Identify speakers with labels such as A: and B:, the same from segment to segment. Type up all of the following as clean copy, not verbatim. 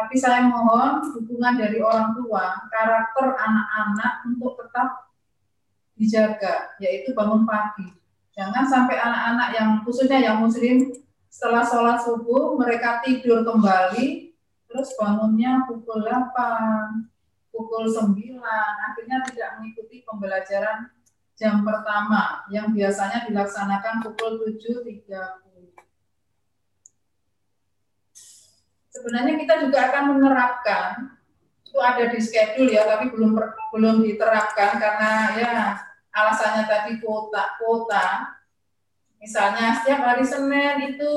A: Tapi saya mohon dukungan dari orang tua, karakter anak-anak untuk tetap dijaga, yaitu bangun pagi. Jangan sampai anak-anak yang khususnya yang muslim setelah sholat subuh mereka tidur kembali, terus bangunnya pukul 8, pukul 9, akhirnya tidak mengikuti pembelajaran jam pertama yang biasanya dilaksanakan pukul 7.30. Sebenarnya kita juga akan menerapkan, itu ada di schedule ya, tapi belum diterapkan karena ya alasannya tadi kuota. Misalnya setiap hari Senin itu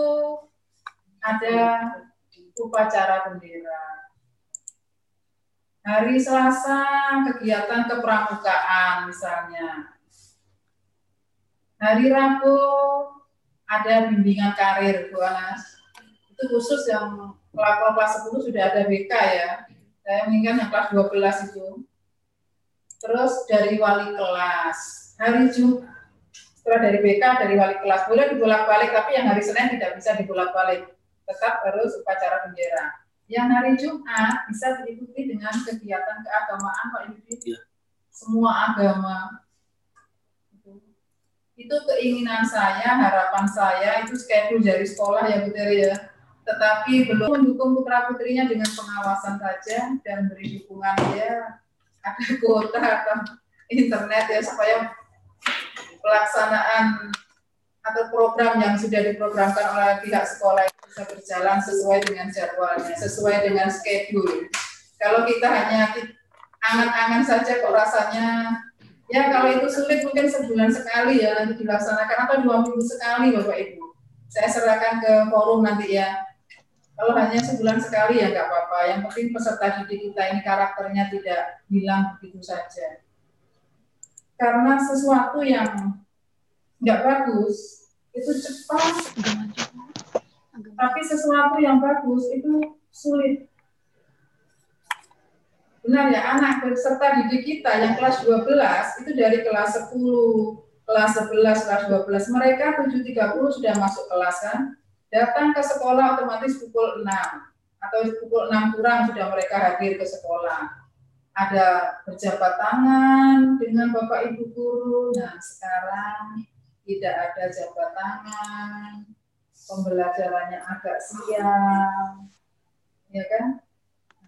A: ada upacara bendera. Hari Selasa kegiatan kepramukaan misalnya. Hari Rabu ada bimbingan karir, Bu Anas. Itu khusus yang kelas 10 sudah ada BK ya. Saya mengingat yang kelas 12 itu. Terus dari wali kelas. Hari Jumat, setelah dari BK, dari wali kelas. Boleh dibolak-balik, tapi yang hari Senin tidak bisa dibolak-balik. Tetap harus upacara bendera. Yang hari Jumat bisa diikuti dengan kegiatan keagamaan, Pak Yudi. Ya. Semua agama. Itu keinginan saya, harapan saya, itu schedule dari sekolah ya Bu Teri ya. Tetapi belum mendukung putra-putrinya dengan pengawasan saja dan beri dukungan ya, ada kuota atau internet ya supaya pelaksanaan atau program yang sudah diprogramkan oleh pihak sekolah itu bisa berjalan sesuai dengan jadwalnya, sesuai dengan schedule. Kalau kita hanya angan-angan saja kok rasanya, ya kalau itu sulit mungkin sebulan sekali ya dilaksanakan atau 2 minggu sekali Bapak Ibu. Saya serahkan ke forum nanti ya. Kalau hanya sebulan sekali ya nggak apa-apa. Yang penting peserta didik kita ini karakternya tidak hilang begitu saja. Karena sesuatu yang nggak bagus itu cepat, tapi sesuatu yang bagus itu sulit. Benar ya, anak peserta didik kita yang kelas 12 itu dari kelas 10, kelas 11, kelas 12 mereka 7.30 sudah masuk kelas kan. Datang ke sekolah otomatis pukul 6 atau pukul 6 kurang sudah mereka hadir ke sekolah. Ada berjabat tangan dengan Bapak Ibu guru. Nah, sekarang tidak ada jabat tangan, pembelajarannya agak siang, ya kan?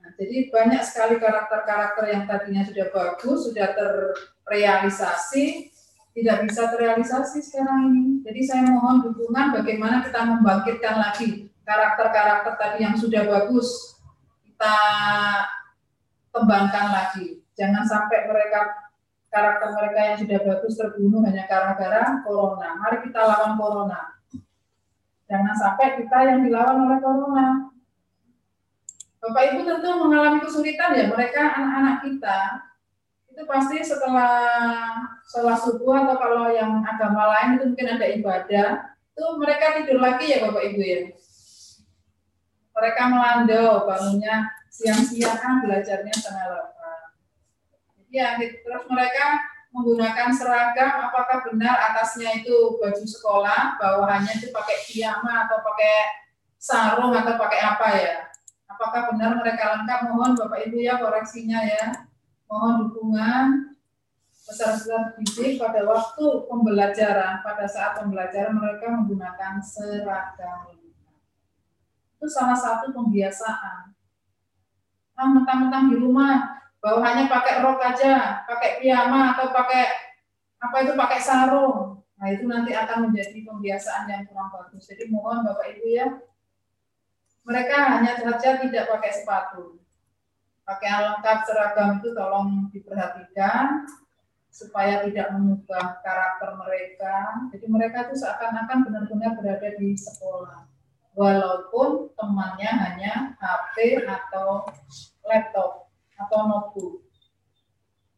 A: Nah, jadi banyak sekali karakter-karakter yang tadinya sudah bagus, sudah terrealisasi, tidak bisa terrealisasi sekarang ini. Jadi saya mohon dukungan bagaimana kita membangkitkan lagi karakter-karakter tadi yang sudah bagus, kita kembangkan lagi. Jangan sampai karakter mereka yang sudah bagus terbunuh hanya gara-gara corona. Mari kita lawan corona. Jangan sampai kita yang dilawan oleh corona. Bapak Ibu tentu mengalami kesulitan ya, mereka anak-anak kita itu pasti setelah sholat subuh atau kalau yang agama lain itu mungkin ada ibadah, itu mereka tidur lagi ya Bapak Ibu ya. Mereka melandau, bangunnya siang-siang, belajarnya setengah 8. Ya, terus mereka menggunakan seragam, apakah benar atasnya itu baju sekolah, bawahannya itu pakai piyama atau pakai sarung atau pakai apa ya? Apakah benar mereka lengkap? Mohon Bapak Ibu ya koreksinya ya. Mohon dukungan peserta didik pada waktu pembelajaran, pada saat pembelajaran mereka menggunakan seragam. Itu salah satu pembiasaan. Nah, mentang-mentang di rumah bawahannya pakai rok aja, pakai piyama atau pakai apa itu pakai sarung. Nah, itu nanti akan menjadi pembiasaan yang kurang bagus. Jadi mohon Bapak Ibu ya, mereka hanya saja tidak pakai sepatu. Pakaian lengkap seragam itu tolong diperhatikan supaya tidak mengubah karakter mereka. Jadi mereka itu seakan-akan benar-benar berada di sekolah. Walaupun temannya hanya HP atau laptop atau notebook.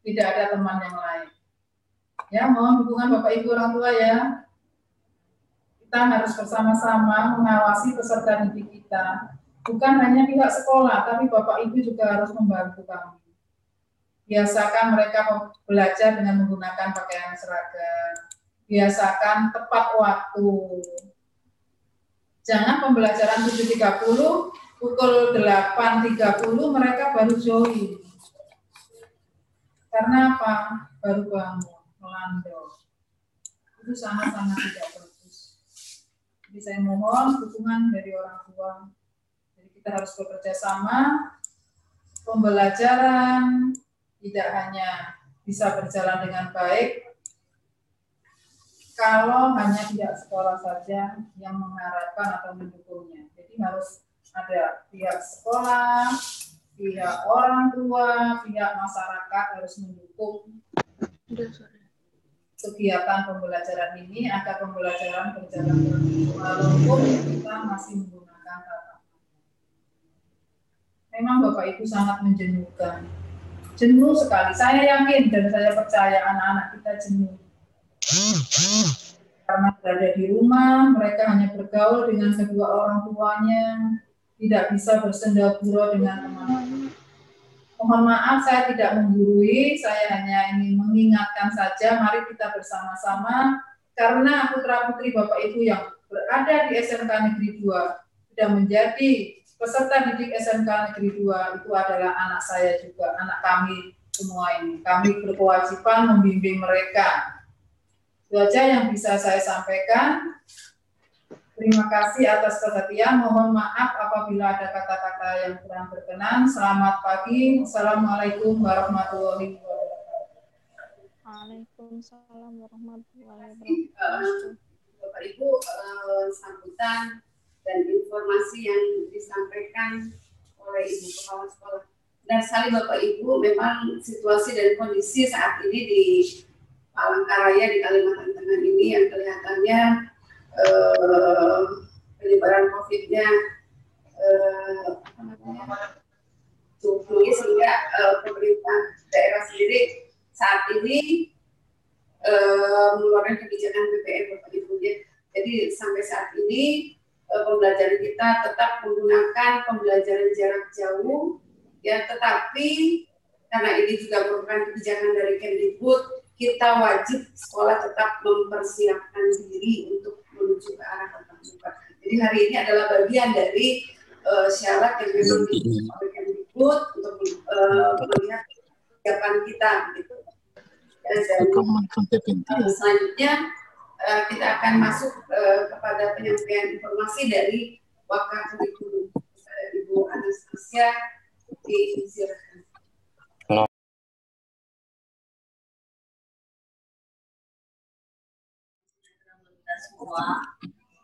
A: Tidak ada teman yang lain. Ya, mohon dukungan Bapak Ibu orang tua ya. Kita harus bersama-sama mengawasi peserta didik kita. Bukan hanya pihak sekolah, tapi Bapak Ibu juga harus membantu kami. Biasakan mereka belajar dengan menggunakan pakaian seragam. Biasakan tepat waktu. Jangan pembelajaran 7.30 pukul 8.30 mereka baru join. Karena apa? Baru bangun, melandau. Itu sangat-sangat tidak bagus. Jadi saya mohon dukungan dari orang tua. Jadi kita harus bekerja sama. Pembelajaran tidak hanya bisa berjalan dengan baik kalau hanya pihak sekolah saja yang mengharapkan atau mendukungnya. Jadi harus ada pihak sekolah, pihak orang tua, pihak masyarakat harus mendukung kegiatan pembelajaran ini agar pembelajaran berjalan dengan walaupun kita masih menggunakan tatap muka. Memang Bapak Ibu sangat menjenuhkan. Jenuh sekali. Saya yakin dan saya percaya anak-anak kita jenuh. Karena berada di rumah, mereka hanya bergaul dengan kedua orang tuanya, tidak bisa bersenda-gurau dengan teman-teman. Mohon maaf saya tidak menggurui, saya hanya ingin mengingatkan saja, mari kita bersama-sama, karena putra-putri Bapak Ibu yang berada di SMK Negeri 2, sudah menjadi peserta didik SMK Negeri 2, itu adalah anak saya juga, anak kami semua ini. Kami berkewajiban membimbing mereka. Itu saja yang bisa saya sampaikan. Terima kasih atas perhatian. Mohon maaf apabila ada kata-kata yang kurang berkenan. Selamat pagi. Assalamualaikum warahmatullahi wabarakatuh.
B: Waalaikumsalam warahmatullahi wabarakatuh.
C: Bapak Ibu, sambutan dan informasi yang disampaikan oleh Ibu Kepala Sekolah. Dan sekali Bapak Ibu, memang situasi dan kondisi saat ini di Palangkaraya di Kalimantan Tengah ini yang kelihatannya penyebaran COVID-nya tinggi, sehingga pemerintah daerah sendiri saat ini mengeluarkan kebijakan PPM Bapak Ibu. Jadi sampai saat ini pembelajaran kita tetap menggunakan pembelajaran jarak jauh, ya, tetapi karena ini juga merupakan kebijakan dari Kemdikbud, kita wajib sekolah tetap mempersiapkan diri untuk menuju ke arah tatap muka. Jadi hari ini adalah bagian dari syarat yang memang dibuat oleh Kemdikbud untuk melihat kesiapan kita, gitu. Dan selanjutnya kita akan masuk kepada penyampaian informasi dari Wakakurikulum. Ibu Anastasia, disilakan. Semua,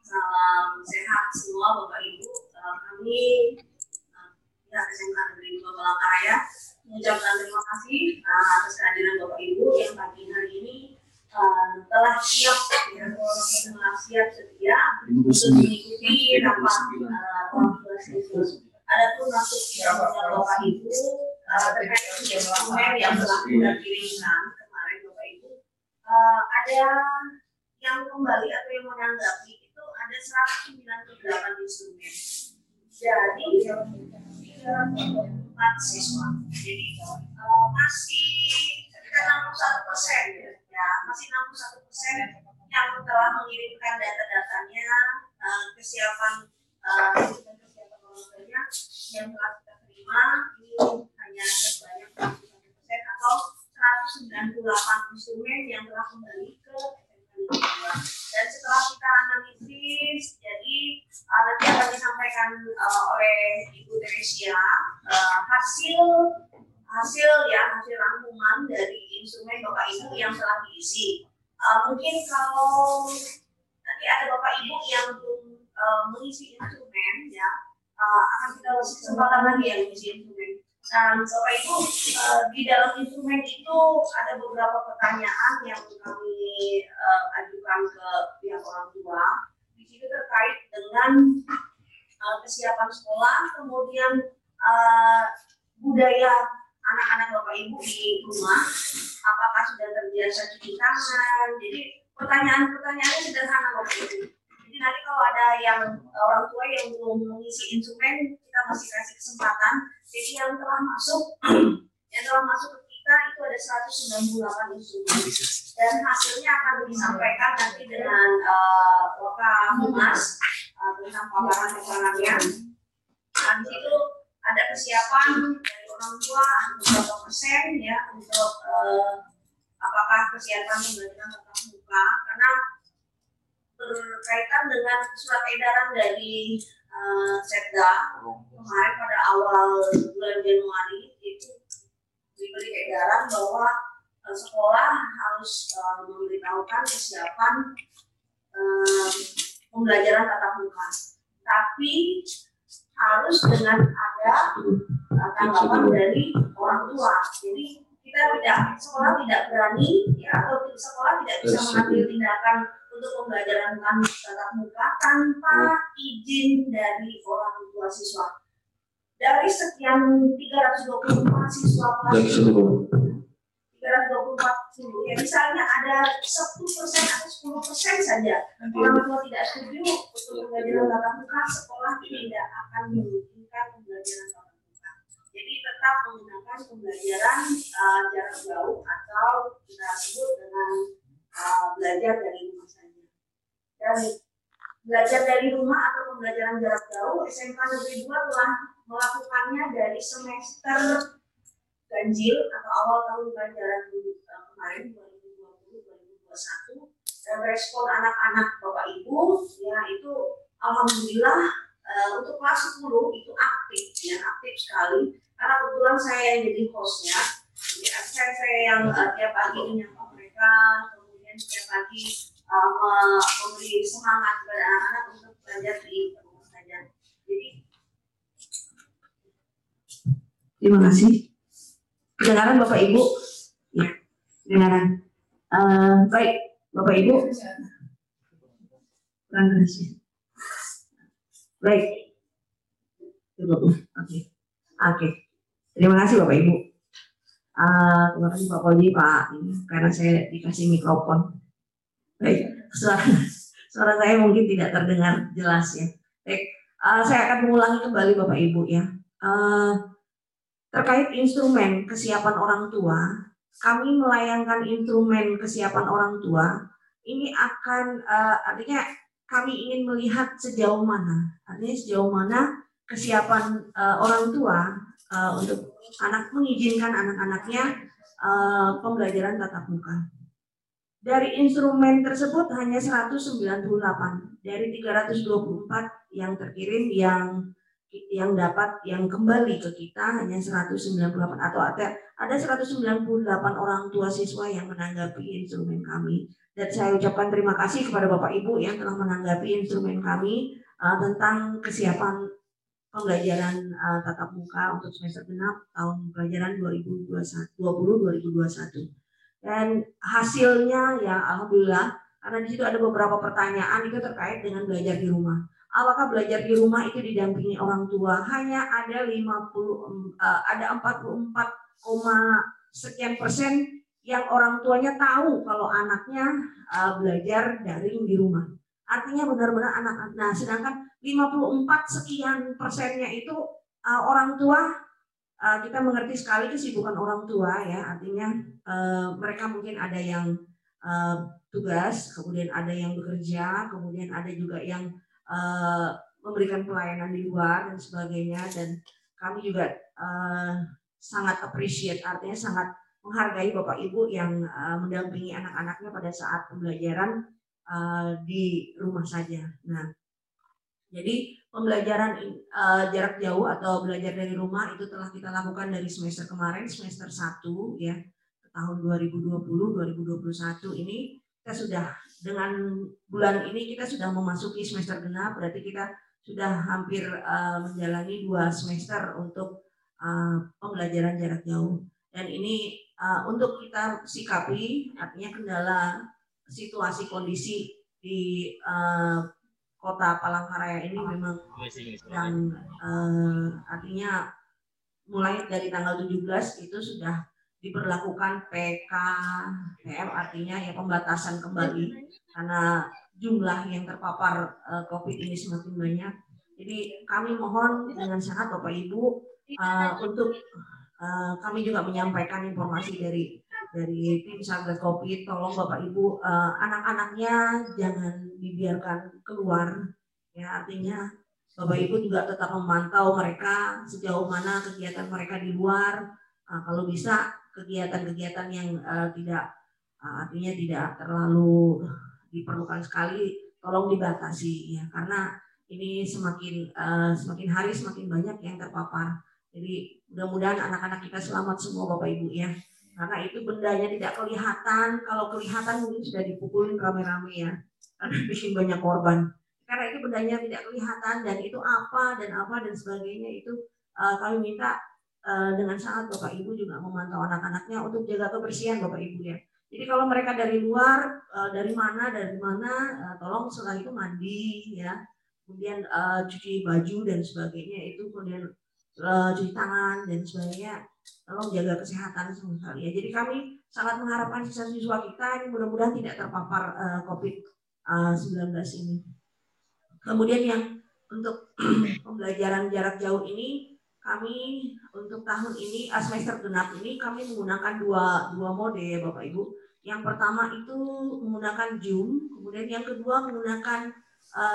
C: salam sehat semua Bapak Ibu. Kami pihak SMK Negeri 2 Palangkaraya mengucapkan terima kasih atas kehadiran Bapak Ibu yang pagi hari ini telah siap sedia untuk mengikuti rapat adapun masuk Bapak Ibu terkait dokumen yang telah kita kirimkan kemarin Bapak Ibu, ada yang kembali atau yang menanggapi itu ada 198 instrumen. Jadi 4 siswa. Jadi masih sekitar 61%, ya, masih 61% yang telah mengirimkan data-datanya, kesiapan orang tuanya yang telah kita terima ini hanya sebanyak 61% atau 198 instrumen yang telah kembali ke dan setelah kita analisis, jadi nanti akan disampaikan oleh Ibu Teresia hasil rangkuman dari instrumen Bapak Ibu yang telah diisi. Mungkin kalau nanti ada Bapak Ibu yang belum mengisi instrumen, ya akan kita kasih kesempatan lagi yang mengisi instrumen. Nah, Bapak Ibu, di dalam instrumen itu ada beberapa pertanyaan yang kami ajukan ke pihak orang tua. Di situ terkait dengan kesiapan sekolah, kemudian budaya anak-anak Bapak Ibu di rumah, apakah sudah terbiasa cuci tangan. Jadi pertanyaan-pertanyaannya sederhana Bapak Ibu. Jadi nanti kalau ada yang orang tua yang belum mengisi instrumen, kita masih kasih kesempatan. Jadi yang telah masuk ke kita itu ada 198 instrumen. Dan hasilnya akan disampaikan nanti dengan Waka Humas tentang paparan keterangannya. Nah, di situ ada kesiapan dari orang tua berapa persen ya untuk apakah kesiapan pembelajaran tatap muka, karena berkaitan dengan surat edaran dari Setda kemarin pada awal bulan Januari itu diberi edaran bahwa sekolah harus memberitahukan kesiapan pembelajaran tatap muka, tapi harus dengan ada tanggapan dari orang tua. Jadi sekolah tidak berani ya, atau sekolah tidak bisa mengambil tindakan untuk pembelajaran tatap muka tanpa izin dari orang tua siswa. Dari sekian 324 siswa kelas 324 ya, misalnya ada 10% atau 10% saja orang tua tidak setuju untuk pembelajaran tatap muka, sekolah tidak akan mengizinkan pembelajaran tatap muka. Jadi tetap menggunakan pembelajaran jarak jauh atau kita sebut dengan belajar dari rumah saja. Dan belajar dari rumah atau pembelajaran jarak jauh, SMK Negeri 2 telah melakukannya dari semester ganjil atau awal tahun pelajaran kemarin 2020-2021, dan respon anak-anak Bapak Ibu ya itu alhamdulillah untuk kelas 10 itu aktif ya, aktif sekali, karena kebetulan saya yang jadi hostnya. Jadi saya yang tiap pagi menyapa mereka, kemudian tiap pagi memberi semangat kepada anak-anak untuk belajar di rumah saja. Jadi terima kasih. Kedengaran Bapak Ibu? Ya, kedengaran. Baik, Bapak Ibu. Kurang kasih. Baik. Oke. Terima kasih Bapak Ibu. Terima kasih Pak Poli, Pak, karena saya dikasih mikrofon. Baik, suara saya mungkin tidak terdengar jelas ya. Baik, saya akan mengulangi kembali Bapak Ibu ya. Terkait instrumen kesiapan orang tua, kami melayangkan instrumen kesiapan orang tua. Ini akan artinya kami ingin melihat sejauh mana, artinya sejauh mana kesiapan orang tua untuk mengizinkan anak-anaknya pembelajaran tatap muka. Dari instrumen tersebut hanya 198 dari 324 yang terkirim yang kembali ke kita hanya 198, atau ada 198 orang tua siswa yang menanggapi instrumen kami. Dan saya ucapkan terima kasih kepada Bapak Ibu yang telah menanggapi instrumen kami tentang kesiapan pembelajaran tatap muka untuk semester genap tahun pelajaran 2020-2021. Dan hasilnya ya alhamdulillah, karena di situ ada beberapa pertanyaan itu terkait dengan belajar di rumah. Apakah belajar di rumah itu didampingi orang tua? Hanya ada 44, sekian persen yang orang tuanya tahu kalau anaknya belajar daring di rumah. Artinya benar-benar anak-anak. Nah, sedangkan 54 sekian persennya itu orang tua. Kita mengerti sekali kesibukan orang tua ya, artinya mereka mungkin ada yang tugas, kemudian ada yang bekerja, kemudian ada juga yang memberikan pelayanan di luar dan sebagainya. Dan kami juga sangat appreciate, artinya sangat menghargai Bapak Ibu yang mendampingi anak-anaknya pada saat pembelajaran di rumah saja. Nah, jadi pembelajaran jarak jauh atau belajar dari rumah itu telah kita lakukan dari semester kemarin, semester 1 ya, tahun 2020-2021 ini kita sudah, dengan bulan ini kita sudah memasuki semester genap, berarti kita sudah hampir menjalani 2 semester untuk pembelajaran jarak jauh. Dan ini untuk kita sikapi, artinya kendala situasi kondisi di Kota Palangkaraya ini memang yang artinya mulai dari tanggal 17 itu sudah diberlakukan PKPM, artinya ya pembatasan kembali karena jumlah yang terpapar COVID ini semakin banyak. Jadi kami mohon dengan sangat Bapak Ibu untuk kami juga menyampaikan informasi dari tim Satgas Covid, tolong Bapak Ibu anak-anaknya jangan dibiarkan keluar ya, artinya Bapak Ibu juga tetap memantau mereka sejauh mana kegiatan mereka di luar. Kalau bisa kegiatan-kegiatan yang tidak artinya tidak terlalu diperlukan sekali, tolong dibatasi ya, karena ini semakin hari semakin banyak yang terpapar. Jadi mudah-mudahan anak-anak kita selamat semua Bapak Ibu ya. Karena itu bendanya tidak kelihatan, kalau kelihatan mungkin sudah dipukulin rame-rame ya, karena bikin banyak korban. Karena itu bendanya tidak kelihatan dan itu apa dan sebagainya itu kami minta dengan sangat Bapak Ibu juga memantau anak-anaknya untuk jaga kebersihan Bapak Ibu ya. Jadi kalau mereka dari luar, dari mana, tolong setelah itu mandi ya, kemudian cuci baju dan sebagainya itu, kemudian cuci tangan dan sebagainya, tolong jaga kesehatan sekali ya. Jadi kami sangat mengharapkan siswa-siswa kita ini mudah-mudahan tidak terpapar COVID-19 ini. Kemudian yang untuk pembelajaran jarak jauh ini, kami untuk tahun ini semester genap ini kami menggunakan dua mode ya Bapak Ibu. Yang pertama itu menggunakan Zoom, kemudian yang kedua menggunakan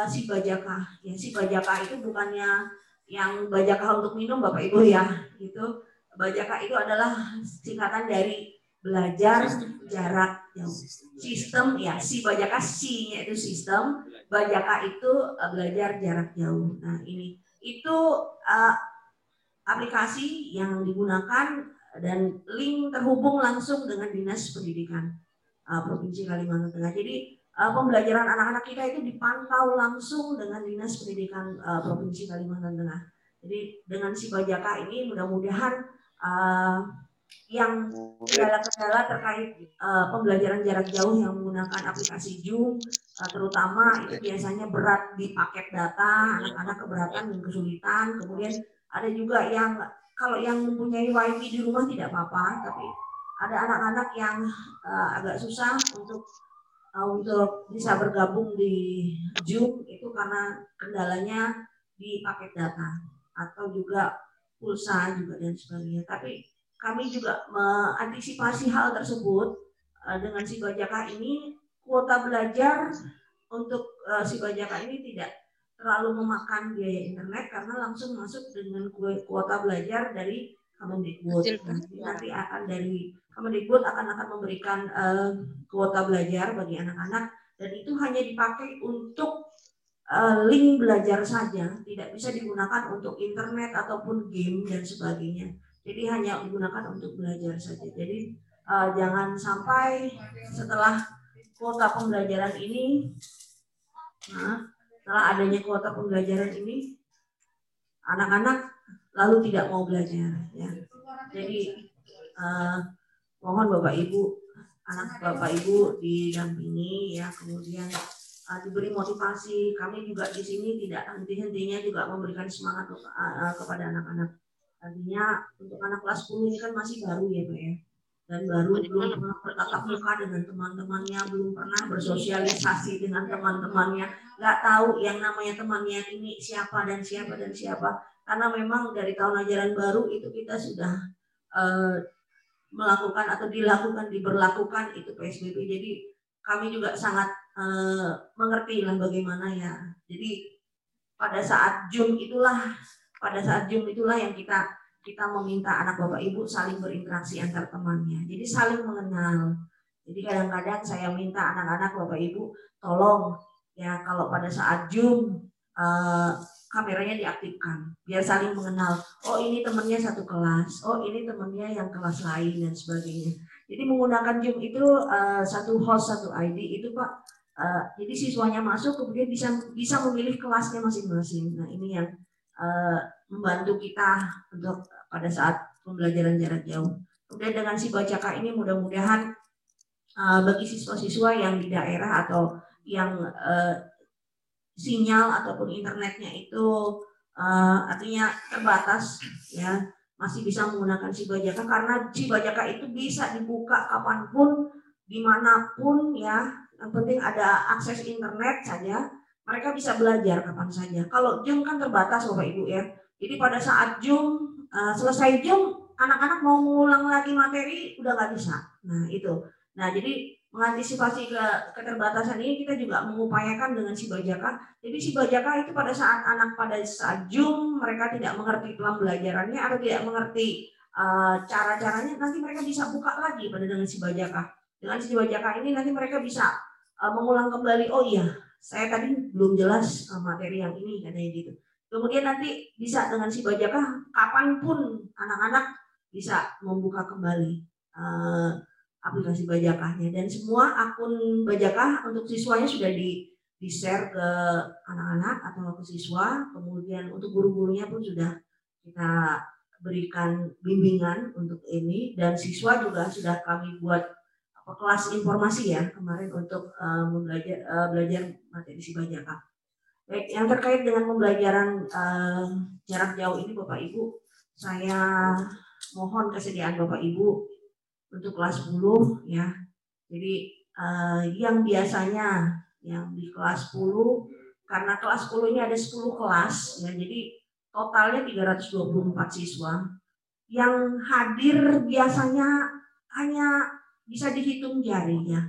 C: Sibajaka. Ya, Sibajaka itu bukannya yang Bajaka untuk minum Bapak Ibu ya. Itu Bajaka itu adalah singkatan dari belajar jarak jauh. Sistem ya, Sibajaka C-nya itu sistem, Bajaka itu belajar jarak jauh. Nah, ini itu aplikasi yang digunakan dan link terhubung langsung dengan Dinas Pendidikan Provinsi Kalimantan Tengah. Jadi pembelajaran anak-anak kita itu dipantau langsung dengan Dinas Pendidikan Provinsi Kalimantan Tengah. Jadi dengan Sibajaka ini mudah-mudahan yang kendala-kendala terkait pembelajaran jarak jauh yang menggunakan aplikasi Zoom, terutama itu biasanya berat di paket data, anak-anak keberatan dan kesulitan. Kemudian ada juga yang kalau yang mempunyai wifi di rumah tidak apa-apa, tapi ada anak-anak yang agak susah untuk bisa bergabung di Zoom itu karena kendalanya di paket data atau juga pulsa juga dan sebagainya. Tapi kami juga mengantisipasi hal tersebut dengan Sibajaka ini, kuota belajar untuk Sibajaka ini tidak terlalu memakan biaya internet karena langsung masuk dengan kuota belajar dari Kemendikbud. Nanti akan dari Kemendikbud akan memberikan kuota belajar bagi anak-anak dan itu hanya dipakai untuk link belajar saja, tidak bisa digunakan untuk internet ataupun game dan sebagainya. Jadi hanya digunakan untuk belajar saja. Jadi jangan sampai setelah kuota pembelajaran ini, setelah adanya kuota pembelajaran ini, anak-anak lalu tidak mau belajar. Ya. Jadi mohon Bapak Ibu, anak Bapak Ibu didampingi ya, kemudian diberi motivasi. Kami juga di sini tidak henti-hentinya juga memberikan semangat kepada anak-anak. Artinya untuk anak kelas 10 ini kan masih baru ya Pak ya, dan belum pernah bertatap muka dengan teman-temannya, belum pernah bersosialisasi dengan teman-temannya, nggak tahu yang namanya temannya ini siapa dan siapa, karena memang dari tahun ajaran baru itu kita sudah melakukan atau diberlakukan itu PSBB. Jadi kami juga sangat mengerti lah bagaimana ya. Jadi pada saat Zoom itulah yang kita meminta anak Bapak Ibu saling berinteraksi antar temannya. Jadi saling mengenal. Jadi kadang-kadang saya minta anak-anak Bapak Ibu tolong ya kalau pada saat Zoom kameranya diaktifkan biar saling mengenal. Oh ini temannya satu kelas, oh ini temannya yang kelas lain dan sebagainya. Jadi menggunakan Zoom itu satu host satu ID itu Pak. Jadi siswanya masuk kemudian bisa memilih kelasnya masing-masing. Nah ini yang membantu kita untuk pada saat pembelajaran jarak jauh. Kemudian dengan Sibajaka ini mudah-mudahan bagi siswa-siswa yang di daerah atau yang sinyal ataupun internetnya itu artinya terbatas ya, masih bisa menggunakan Sibajaka karena Sibajaka itu bisa dibuka kapanpun dimanapun ya, yang penting ada akses internet saja mereka bisa belajar kapan saja. Kalau Zoom kan terbatas Bapak Ibu ya, jadi pada saat Zoom selesai Zoom anak-anak mau mengulang lagi materi udah nggak bisa. Nah itu, nah jadi mengantisipasi keterbatasan ini kita juga mengupayakan dengan Sibajaka. Jadi Sibajaka itu pada saat Zoom mereka tidak mengerti pembelajarannya atau tidak mengerti cara-caranya, nanti mereka bisa buka lagi pada dengan Sibajaka. Dengan Sibajaka ini nanti mereka bisa mengulang kembali, oh iya saya tadi belum jelas materi yang ini katanya gitu. Kemudian nanti bisa dengan Sibajaka kapanpun anak-anak bisa membuka kembali aplikasi Bajakahnya, dan semua akun Bajakah untuk siswanya sudah di-share ke anak-anak atau ke siswa. Kemudian untuk guru-gurunya pun sudah kita berikan bimbingan untuk ini, dan siswa juga sudah kami buat kelas informasi ya kemarin untuk belajar materi Sibajakah. Baik, yang terkait dengan pembelajaran jarak jauh ini Bapak Ibu, saya mohon kesediaan Bapak Ibu untuk kelas 10 ya. Jadi yang biasanya yang di kelas 10, karena kelas 10 ini ada 10 kelas ya, jadi totalnya 324 siswa. Yang hadir biasanya hanya bisa dihitung jari ya.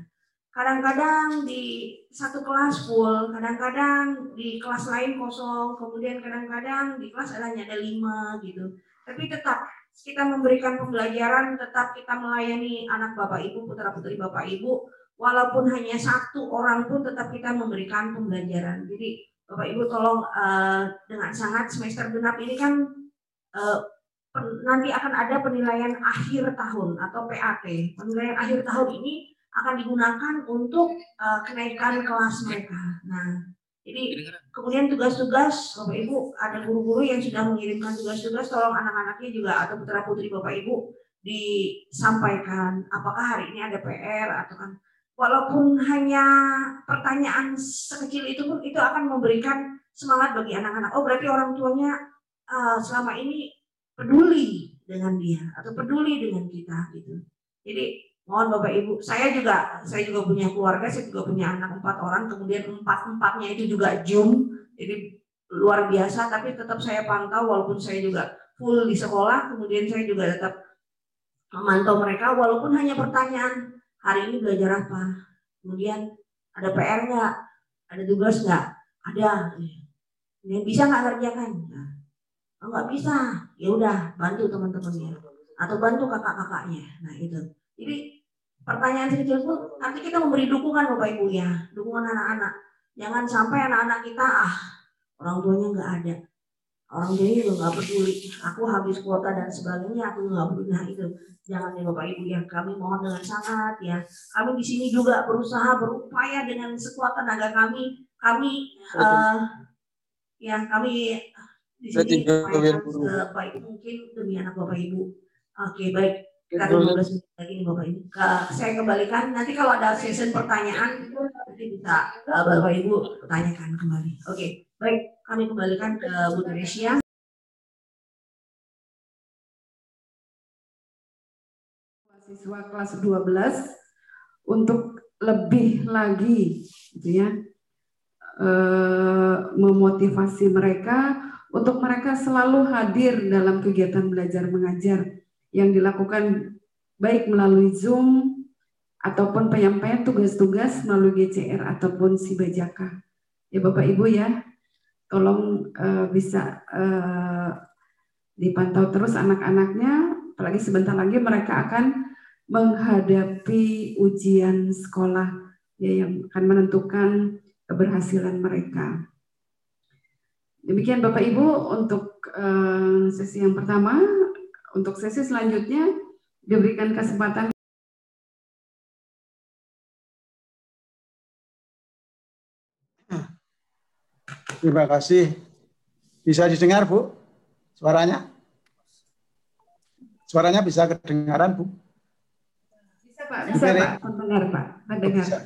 C: Kadang-kadang di satu kelas full, kadang-kadang di kelas lain kosong, kemudian kadang-kadang di kelas hanya ada 5 gitu. Tapi tetap kita memberikan pembelajaran, tetap kita melayani anak Bapak Ibu, putra-putri Bapak Ibu, walaupun hanya 1 orang pun tetap kita memberikan pembelajaran. Jadi Bapak Ibu tolong dengan sangat semester genap ini kan nanti akan ada penilaian akhir tahun atau PAT. Penilaian akhir tahun ini akan digunakan untuk kenaikan kelas mereka. Nah, jadi kemudian tugas-tugas Bapak Ibu, ada guru-guru yang sudah mengirimkan tugas-tugas, tolong anak-anaknya juga atau putra-putri Bapak Ibu disampaikan apakah hari ini ada PR atau kan, walaupun hanya pertanyaan sekecil itu pun itu akan memberikan semangat bagi anak-anak. Oh, berarti orang tuanya selama ini peduli dengan dia atau peduli dengan kita gitu. Jadi mohon Bapak Ibu, saya juga punya keluarga, saya juga punya anak 4 orang, kemudian 4-4-nya itu juga Zoom, jadi luar biasa. Tapi tetap saya pantau, walaupun saya juga full di sekolah, kemudian saya juga tetap memantau mereka, walaupun hanya pertanyaan, hari ini belajar apa, kemudian ada PR nggak, ada tugas nggak, ada, kemudian bisa nggak kerjakan, oh, nggak bisa, ya udah bantu teman-temannya atau bantu kakak-kakaknya. Nah itu. Jadi pertanyaan sekecil pun nanti kita memberi dukungan Bapak Ibu ya, dukungan anak-anak. Jangan sampai anak-anak kita orang tuanya nggak ada, orang tuanya juga nggak peduli, aku habis kuota dan sebagainya, aku nggak peduli. Nah itu jangan ya Bapak Ibu ya, kami mohon dengan sangat ya. Kami di sini juga berupaya dengan sekuat tenaga kami di sini upayakan sebaik mungkin demi anak Bapak Ibu. Oke, baik. Kita 15 menit lagi nih Bapak Ibu. Saya kembalikan, nanti kalau ada sesi pertanyaan nanti bisa Bapak Ibu pertanyakan kembali. Oke, baik. Kami kembalikan ke Bu Teresia.
A: Siswa kelas 12 untuk lebih lagi gitu ya, memotivasi mereka untuk mereka selalu hadir dalam kegiatan belajar mengajar yang dilakukan baik melalui Zoom ataupun penyampaian tugas-tugas melalui GCR ataupun Sibajaka. Ya Bapak Ibu ya, tolong bisa dipantau terus anak-anaknya, apalagi sebentar lagi mereka akan menghadapi ujian sekolah ya, yang akan menentukan keberhasilan mereka. Demikian Bapak Ibu untuk sesi yang pertama. Untuk sesi selanjutnya diberikan kesempatan.
D: Terima kasih. Bisa didengar Bu suaranya? Suaranya bisa kedengaran Bu?
A: Bisa Pak, bisa Pak, mendengar Pak, mendengar.
D: Bisa.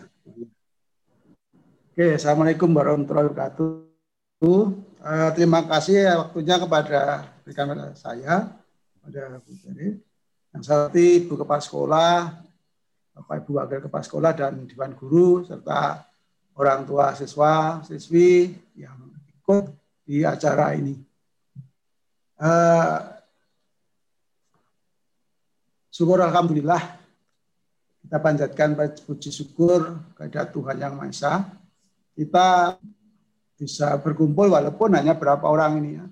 D: Oke, Assalamualaikum warahmatullahi wabarakatuh. Terima kasih waktunya kepada rekan saya, pada Bu Ferry, yang saya hormati Ibu Kepala Sekolah, Bapak Ibu Wakil Kepala Sekolah dan Dewan Guru, serta orang tua siswa, siswi yang ikut di acara ini. Syukur alhamdulillah kita panjatkan puji syukur kepada Tuhan Yang Maha Esa. Kita bisa berkumpul walaupun hanya berapa orang ini ya.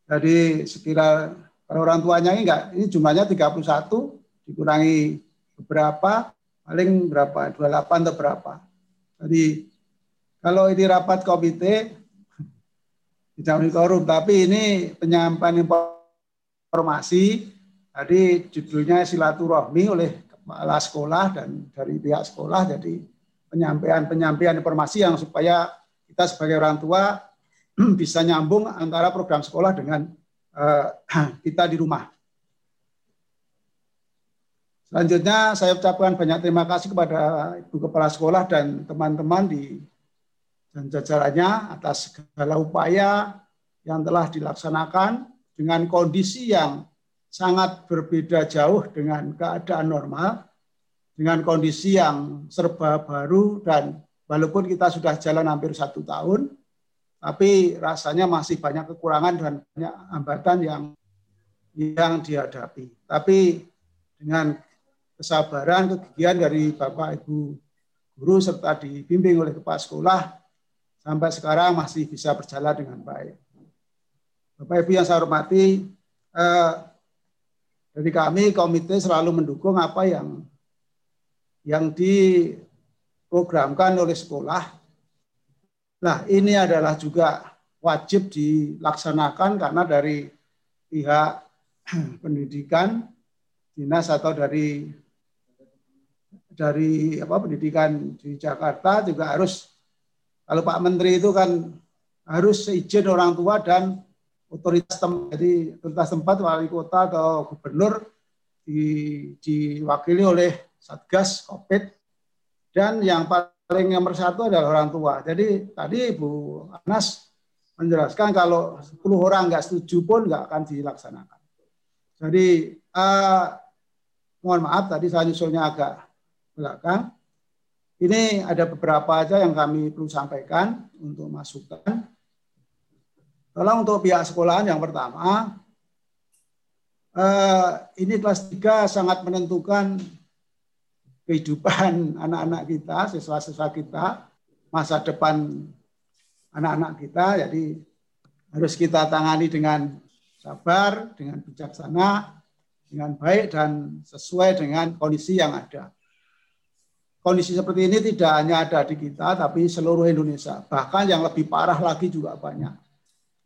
D: Jadi sekira kalau orang tuanya ini jumlahnya 31 dikurangi beberapa paling berapa 28 atau berapa. Jadi kalau ini rapat komite tidak korum, tapi ini penyampaian informasi. Jadi judulnya silaturahmi oleh kepala sekolah dan dari pihak sekolah. Jadi penyampaian informasi yang supaya kita sebagai orang tua bisa nyambung antara program sekolah dengan kita di rumah. Selanjutnya saya ucapkan banyak terima kasih kepada Ibu Kepala Sekolah dan teman-teman dan jajarannya atas segala upaya yang telah dilaksanakan dengan kondisi yang sangat berbeda jauh dengan keadaan normal, dengan kondisi yang serba baru dan walaupun kita sudah jalan hampir 1 tahun, tapi rasanya masih banyak kekurangan dan banyak hambatan yang dihadapi. Tapi dengan kesabaran, kegigihan dari Bapak Ibu guru serta dibimbing oleh kepala sekolah, sampai sekarang masih bisa berjalan dengan baik. Bapak Ibu yang saya hormati, dari kami komite selalu mendukung apa yang diprogramkan oleh sekolah. Nah, ini adalah juga wajib dilaksanakan karena dari pihak pendidikan dinas atau dari pendidikan di Jakarta juga harus, kalau Pak Menteri itu kan harus seizin orang tua dan otoritas tempat wali kota atau gubernur diwakili oleh Satgas COVID dan yang paling nomor 1 adalah orang tua. Jadi tadi Bu Anas menjelaskan kalau 10 orang nggak setuju pun nggak akan dilaksanakan. Jadi mohon maaf tadi saya nyusulnya agak belakang. Ini ada beberapa aja yang kami perlu sampaikan untuk masukan. Tolong untuk pihak sekolahan yang pertama, ini kelas 3 sangat menentukan kehidupan anak-anak kita, siswa-siswa kita, masa depan anak-anak kita. Jadi harus kita tangani dengan sabar, dengan bijaksana, dengan baik dan sesuai dengan kondisi yang ada. Kondisi seperti ini tidak hanya ada di kita, tapi seluruh Indonesia. Bahkan yang lebih parah lagi juga banyak.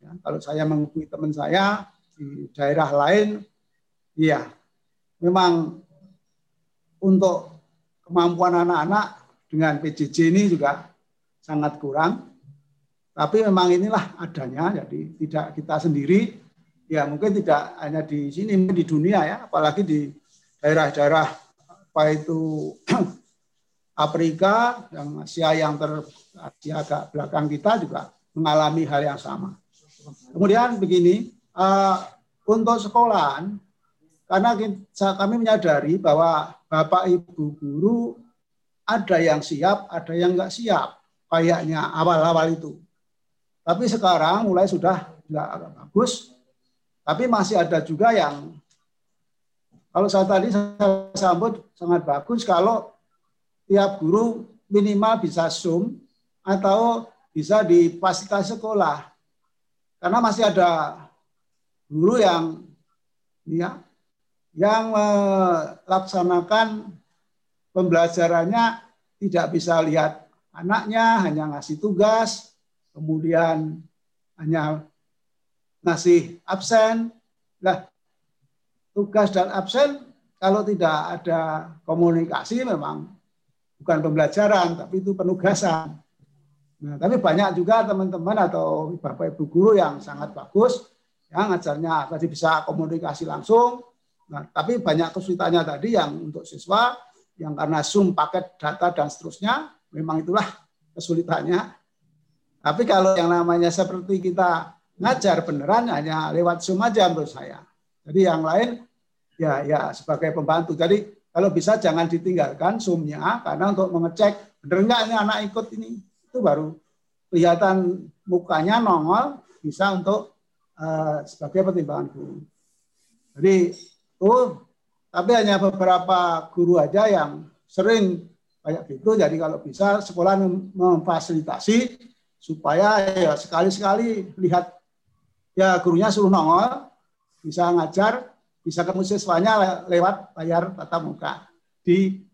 D: Ya, kalau saya menghubungi teman saya di daerah lain, ya memang untuk kemampuan anak-anak dengan PJJ ini juga sangat kurang. Tapi memang inilah adanya, jadi tidak kita sendiri, ya mungkin tidak hanya di sini, di dunia ya, apalagi di daerah-daerah apa itu Afrika, yang Asia yang Asia agak belakang kita juga mengalami hal yang sama. Kemudian begini, untuk sekolahan, karena kami menyadari bahwa Bapak Ibu guru ada yang siap, ada yang nggak siap, kayaknya awal-awal itu. Tapi sekarang mulai sudah agak bagus, tapi masih ada juga yang, kalau saya tadi saya sambut sangat bagus kalau tiap guru minimal bisa Zoom atau bisa di fasilitas sekolah. Karena masih ada guru yang melaksanakan pembelajarannya tidak bisa lihat anaknya, hanya ngasih tugas, kemudian hanya ngasih absen. Nah, tugas dan absen kalau tidak ada komunikasi memang bukan pembelajaran, tapi itu penugasan. Nah, tapi banyak juga teman-teman atau Bapak Ibu guru yang sangat bagus, yang ngajarnya tadi bisa komunikasi langsung. Nah, tapi banyak kesulitannya tadi yang untuk siswa, yang karena Zoom paket data dan seterusnya, memang itulah kesulitannya. Tapi kalau yang namanya seperti kita ngajar beneran hanya lewat Zoom aja menurut saya. Jadi yang lain ya sebagai pembantu. Jadi kalau bisa jangan ditinggalkan Zoom-nya, karena untuk mengecek bener nggak ini anak ikut ini, itu baru kelihatan mukanya nongol, bisa untuk sebagai pertimbangan guru. Jadi itu tapi hanya beberapa guru aja yang sering kayak gitu. Jadi kalau bisa sekolah memfasilitasi supaya ya sekali-sekali lihat ya gurunya suruh nongol, bisa ngajar, bisa ketemu siswanya lewat layar tatap muka di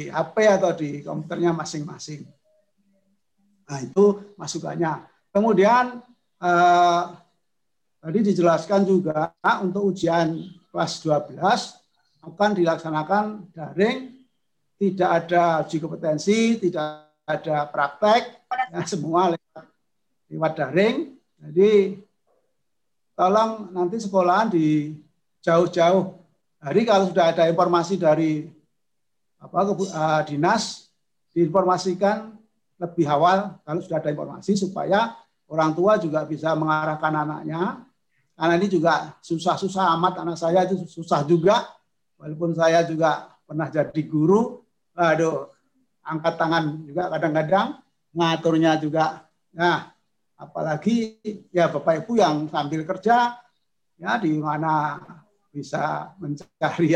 D: HP atau di komputernya masing-masing. Nah, itu masukannya. Kemudian tadi dijelaskan juga untuk ujian kelas 12 akan dilaksanakan daring, tidak ada uji kompetensi, tidak ada praktek, ya, semua lewat daring. Jadi tolong nanti sekolahan di jauh-jauh hari kalau sudah ada informasi dari dinas, diinformasikan lebih awal kalau sudah ada informasi supaya orang tua juga bisa mengarahkan anaknya. Karena ini juga susah-susah amat, anak saya itu susah juga, walaupun saya juga pernah jadi guru, angkat tangan juga kadang-kadang, ngaturnya juga. Nah, apalagi ya Bapak Ibu yang sambil kerja, ya di mana bisa mencari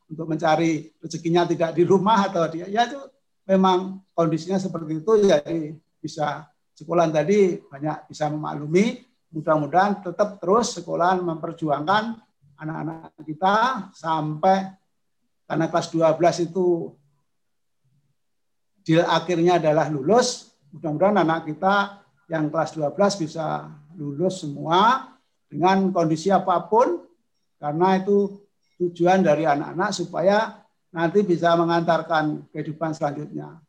D: untuk mencari rezekinya tidak di rumah atau ya itu memang kondisinya seperti itu, jadi bisa sekolah tadi banyak bisa memaklumi. Mudah-mudahan tetap terus sekolah memperjuangkan anak-anak kita sampai, karena kelas 12 itu deal akhirnya adalah lulus. Mudah-mudahan anak kita yang kelas 12 bisa lulus semua dengan kondisi apapun, karena itu tujuan dari anak-anak supaya nanti bisa mengantarkan kehidupan selanjutnya.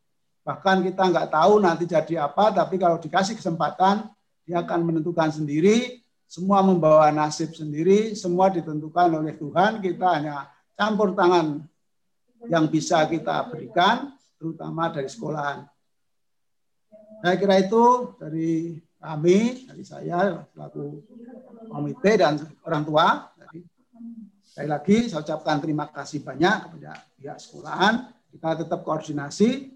D: Bahkan kita nggak tahu nanti jadi apa, tapi kalau dikasih kesempatan, dia akan menentukan sendiri, semua membawa nasib sendiri, semua ditentukan oleh Tuhan, kita hanya campur tangan yang bisa kita berikan, terutama dari sekolahan. Saya kira itu dari kami, dari saya selaku komite dan orang tua. Sekali lagi saya ucapkan terima kasih banyak kepada pihak sekolahan. Kita tetap koordinasi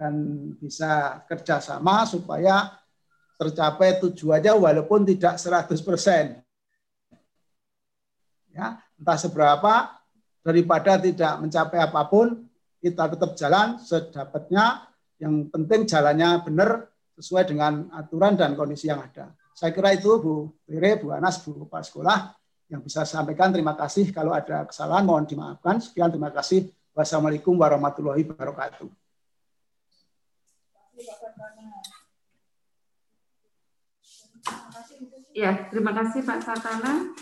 D: dan bisa kerjasama supaya tercapai tujuannya walaupun tidak 100%. Ya, entah seberapa, daripada tidak mencapai apapun, kita tetap jalan sedapatnya. Yang penting jalannya benar sesuai dengan aturan dan kondisi yang ada. Saya kira itu Bu Tere, Bu Anas, Bu Kepala Sekolah yang bisa saya sampaikan. Terima kasih. Kalau ada kesalahan mohon dimaafkan. Sekian, terima kasih. Wassalamualaikum warahmatullahi wabarakatuh.
E: Ya, terima kasih Pak Sartana.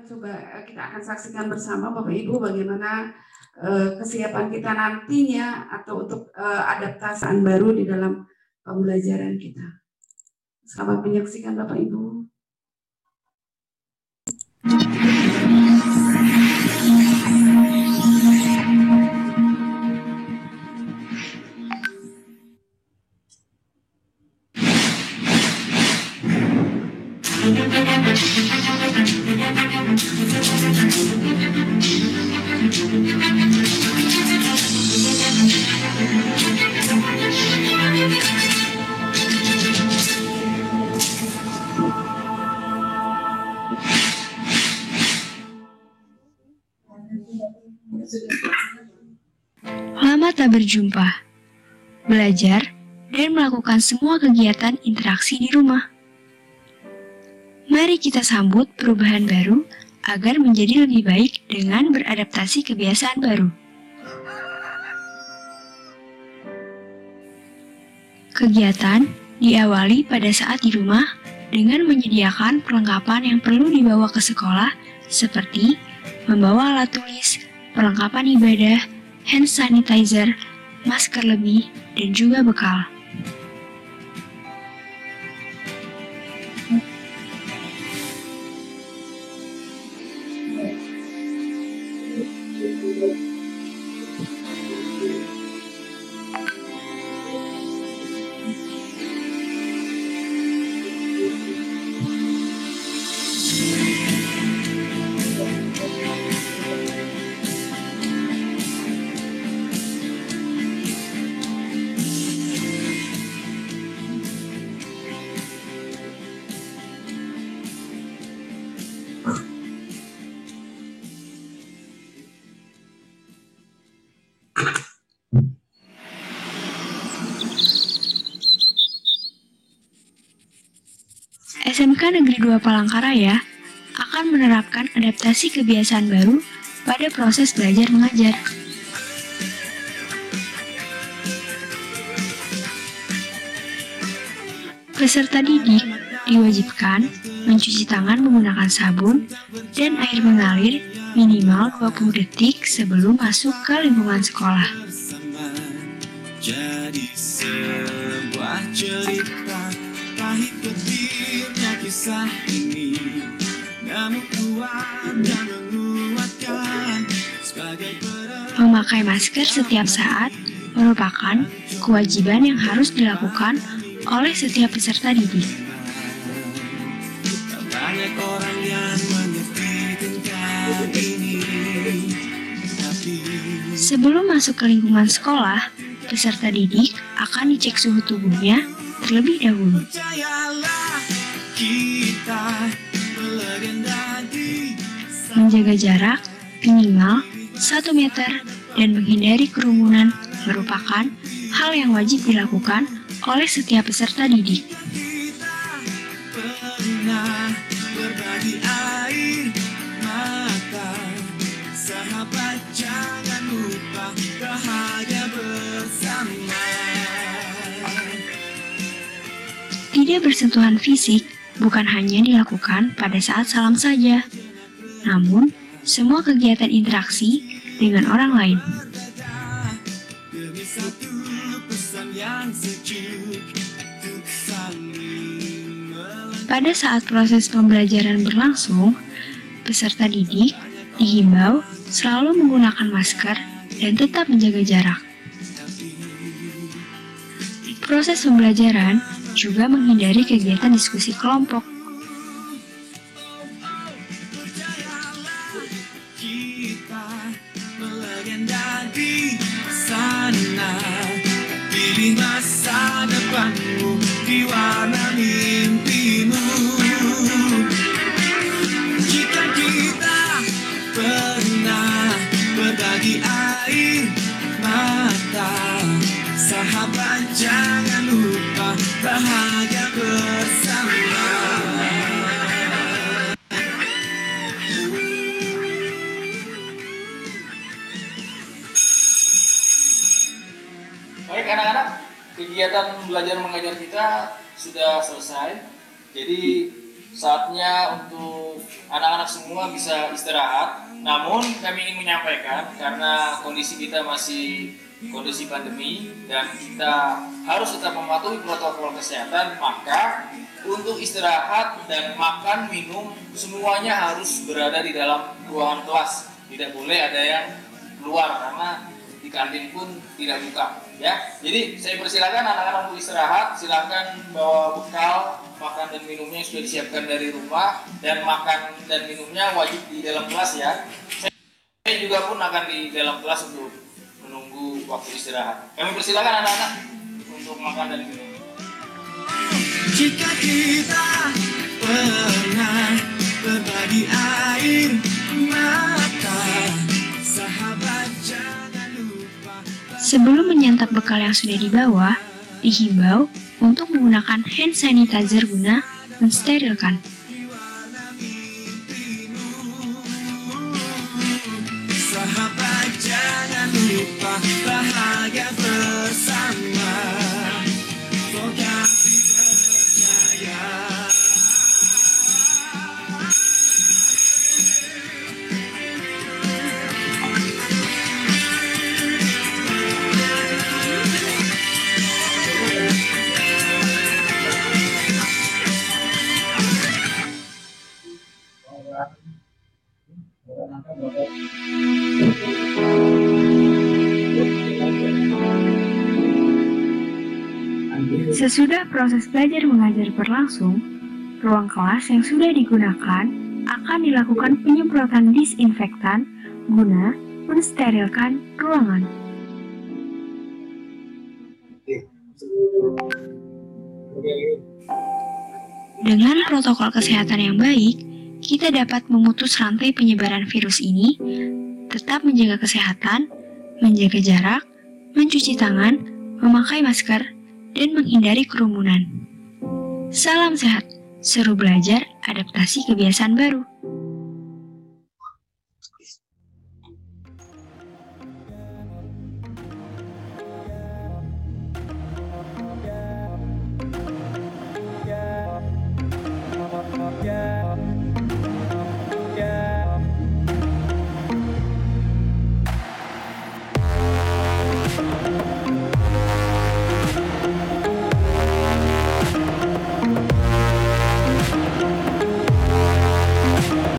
E: Kita akan saksikan bersama Bapak Ibu bagaimana kesiapan kita nantinya atau untuk adaptasi baru di dalam pembelajaran kita. Selamat menyaksikan Bapak Ibu.
F: Lama tak berjumpa, belajar, dan melakukan semua kegiatan interaksi di rumah. Mari kita sambut perubahan baru agar menjadi lebih baik dengan beradaptasi kebiasaan baru. Kegiatan diawali pada saat di rumah dengan menyediakan perlengkapan yang perlu dibawa ke sekolah seperti membawa alat tulis, perlengkapan ibadah, hand sanitizer, masker lebih, dan juga bekal. SMK Negeri 2 Palangkaraya akan menerapkan adaptasi kebiasaan baru pada proses belajar mengajar. Peserta didik diwajibkan mencuci tangan menggunakan sabun dan air mengalir minimal 20 detik sebelum masuk ke lingkungan sekolah.
G: Jadi sebuah cerita pahit getirnya kisah ini, namun kuat dan menguatkan sebagai
F: Memakai masker setiap saat merupakan kewajiban yang harus dilakukan oleh setiap peserta didik.
G: banyak orang yang mengerti tentang ini, tapi
F: Sebelum masuk ke lingkungan sekolah, peserta didik akan dicek suhu tubuhnya terlebih dahulu.
G: percayalah kita melegenda di
F: Menjaga jarak minimal 1 meter dan menghindari kerumunan merupakan hal yang wajib dilakukan oleh setiap peserta didik.
G: pernah berbagi air mata, sahabat jangan lupa bahagia bersama.
F: Tidak bersentuhan fisik bukan hanya dilakukan pada saat salam saja, namun semua kegiatan interaksi dengan orang lain.
G: Demi satu pesan yang sejuk untuk saling melengkapi.
F: Pada saat proses pembelajaran berlangsung, peserta didik dihimbau selalu menggunakan masker dan tetap menjaga jarak. Proses pembelajaran juga menghindari kegiatan diskusi kelompok.
G: Kita melegenda di sana, pilih masa depanmu di warna mimpimu. Jika kita pernah berbagi air mata, sahabat jangan lupa bahagia bersama.
H: Baik anak-anak, kegiatan belajar mengajar kita sudah selesai. Jadi saatnya untuk anak-anak semua bisa istirahat. Namun kami ingin menyampaikan karena kondisi kita masih kondisi pandemi dan kita harus tetap mematuhi protokol kesehatan, maka untuk istirahat dan makan minum semuanya harus berada di dalam ruangan kelas. Tidak boleh ada yang keluar karena di kantin pun tidak buka, ya. Jadi saya persilakan anak-anak untuk istirahat. Silakan bawa bekal makan dan minumnya yang sudah disiapkan dari rumah, dan makan dan minumnya wajib di dalam kelas, ya. Saya juga pun akan di dalam kelas untuk menunggu waktu istirahat. Kami persilakan anak-anak untuk makan dan minum.
G: Jika kita pernah berbagi air mata, sahabat jangan lupa.
F: Sebelum menyantap bekal yang sudah dibawa, dihimbau untuk menggunakan hand sanitizer guna mensterilkan.
G: Sahabat jangan lupa bahagia bersama. Vokasi percaya.
F: Sesudah proses belajar mengajar berlangsung, ruang kelas yang sudah digunakan akan dilakukan penyemprotan disinfektan guna mensterilkan ruangan. Dengan protokol kesehatan yang baik, kita dapat memutus rantai penyebaran virus ini, tetap menjaga kesehatan, menjaga jarak, mencuci tangan, memakai masker, dan menghindari kerumunan. Salam sehat Seru belajar adaptasi kebiasaan baru.